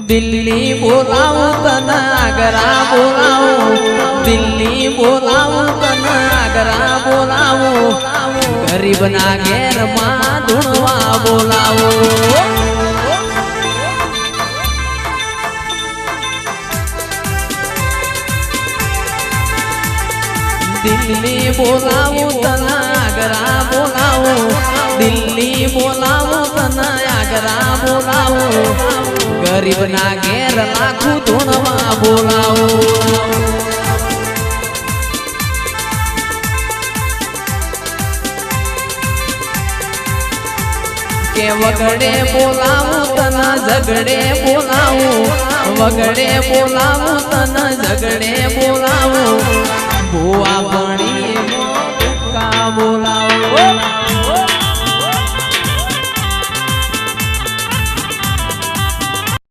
દિલ્હી બોલાવું તને આગ્રા બોલાવું દિલ્હી બોલાવું તને આગ્રા બોલાવું ગરીબના ઘેરમાં ધૂણવા બોલાવું દિલ્હી બોલાવું તને આગ્રા બોલાવું દિલ્હી બોલાવું તને આગ્રા બોલાવું ગરીબના ઘેર લાખું ધૂણવા બોલાવું કે વગડે બોલાવું તને ઝગડે બોલાવું વગડે બોલાવું તને ઝગડે બોલાવું ભુવા ભણી બોલાવું